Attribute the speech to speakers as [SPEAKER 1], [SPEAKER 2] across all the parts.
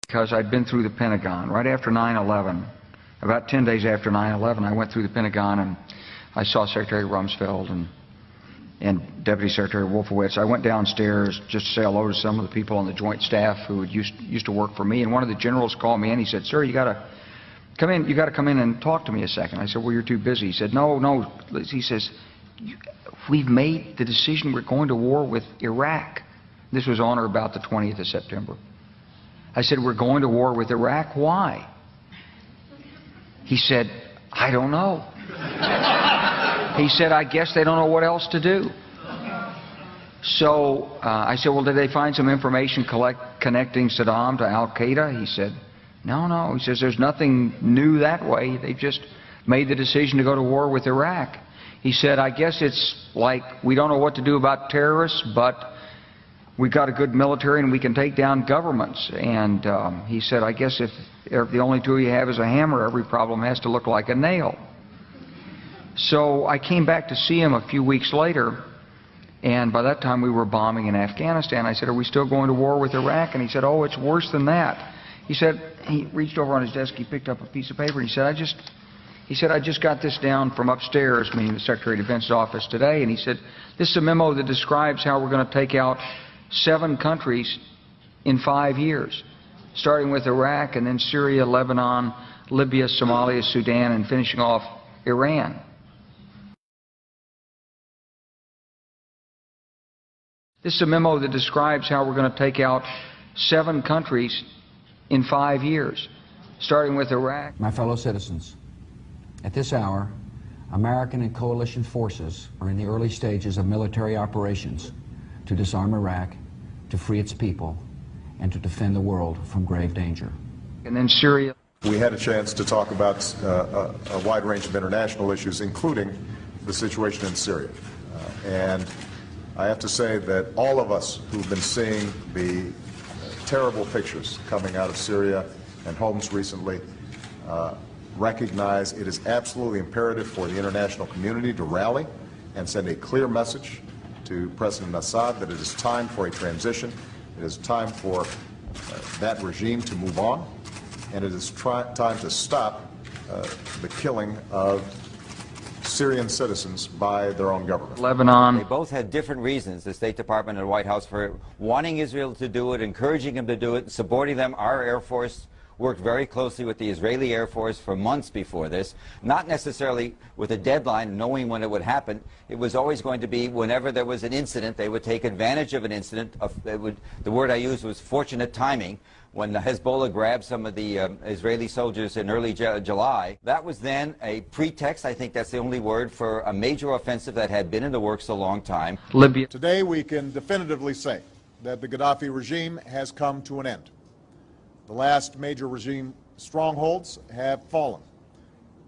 [SPEAKER 1] Because I'd been through the Pentagon right after 9/11. About 10 days after 9/11, I went through the Pentagon and I saw Secretary Rumsfeld and Deputy Secretary Wolfowitz. I went downstairs just to say hello to some of the people on the Joint Staff who had used to work for me, and one of the generals called me and he said, "Sir, you got to come in. You got to come in and talk to me a second." I said, "Well, you're too busy." He said, "No." He says, "We've made the decision. We're going to war with Iraq." This was on or about the 20th of September. I said, "We're going to war with Iraq. Why?" He said, "I don't know." He said, "I guess they don't know what else to do." So I said, "Well, did they find some information connecting Saddam to Al-Qaeda?" He said, No. He says, "There's nothing new that way. They just made the decision to go to war with Iraq." He said, "I guess it's like we don't know what to do about terrorists, but we've got a good military and we can take down governments." And he said, "I guess if the only tool you have is a hammer, every problem has to look like a nail." So I came back to see him a few weeks later, and by that time we were bombing in Afghanistan. I said, "Are we still going to war with Iraq?" And he said, "Oh, it's worse than that." He said, he reached over on his desk, he picked up a piece of paper, and he said, I just got this down from upstairs," meaning the Secretary of Defense's office today, and he said, "This is a memo that describes how we're going to take out 7 countries in 5 years, starting with Iraq and then Syria, Lebanon, Libya, Somalia, Sudan, and finishing off Iran." This is a memo that describes how we're going to take out 7 countries in 5 years, starting with Iraq.
[SPEAKER 2] My fellow citizens, at this hour, American and coalition forces are in the early stages of military operations to disarm Iraq, to free its people, and to defend the world from grave danger.
[SPEAKER 1] And then Syria.
[SPEAKER 3] We had a chance to talk about a wide range of international issues, including the situation in Syria. And I have to say that all of us who've been seeing the terrible pictures coming out of Syria and Homs recently recognize it is absolutely imperative for the international community to rally and send a clear message to President Assad that it is time for a transition, it is time for that regime to move on, and it is time to stop the killing of Syrian citizens by their own government.
[SPEAKER 1] Lebanon.
[SPEAKER 4] They both had different reasons, the State Department and the White House, for wanting Israel to do it, encouraging them to do it, supporting them. Our Air Force worked very closely with the Israeli Air Force for months before this, not necessarily with a deadline, knowing when it would happen. It was always going to be whenever there was an incident, they would take advantage of an incident. The word I used was fortunate timing. When Hezbollah grabbed some of the Israeli soldiers in early July, that was then a pretext, I think that's the only word, for a major offensive that had been in the works a long time.
[SPEAKER 1] Libya.
[SPEAKER 3] Today we can definitively say that the Gaddafi regime has come to an end. The last major regime strongholds have fallen.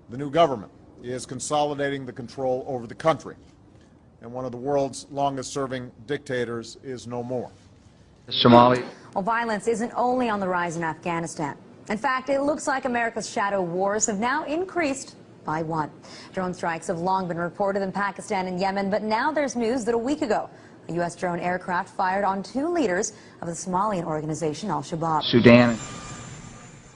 [SPEAKER 3] The new government is consolidating the control over the country, and one of the world's longest-serving dictators is no more.
[SPEAKER 1] Somalia.
[SPEAKER 5] Well, violence isn't only on the rise in Afghanistan. In fact, it looks like America's shadow wars have now increased by 1. Drone strikes have long been reported in Pakistan and Yemen, but now there's news that a week ago, a U.S. drone aircraft fired on 2 leaders of the Somalian organization Al-Shabaab.
[SPEAKER 1] Sudan.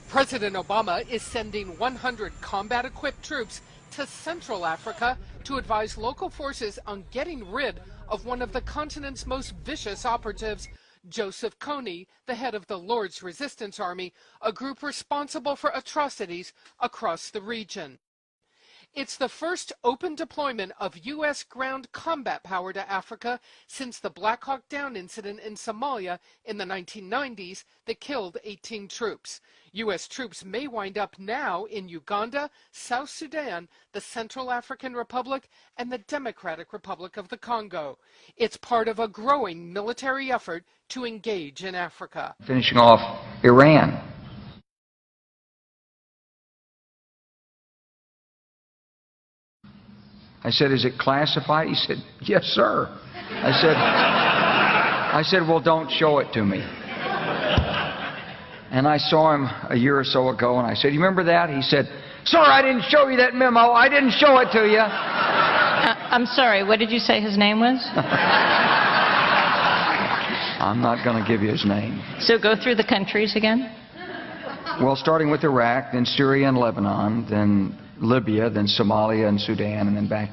[SPEAKER 6] President Obama is sending 100 combat-equipped troops to Central Africa to advise local forces on getting rid of one of the continent's most vicious operatives, Joseph Kony, the head of the Lord's Resistance Army, a group responsible for atrocities across the region. It's the first open deployment of U.S. ground combat power to Africa since the Black Hawk Down incident in Somalia in the 1990s that killed 18 troops. U.S. troops may wind up now in Uganda, South Sudan, the Central African Republic, and the Democratic Republic of the Congo. It's part of a growing military effort to engage in Africa.
[SPEAKER 1] Finishing off Iran. I said, "Is it classified?" He said, "Yes, sir." I said, "Well, don't show it to me." And I saw him a year or so ago, and I said, "You remember that?" He said, "Sir, I didn't show you that memo. I didn't show it to you."
[SPEAKER 7] I'm sorry, what did you say his name was?
[SPEAKER 1] I'm not going to give you his name.
[SPEAKER 7] So go through the countries again?
[SPEAKER 1] Well, starting with Iraq, then Syria and Lebanon, then Libya, then Somalia and Sudan, and then back to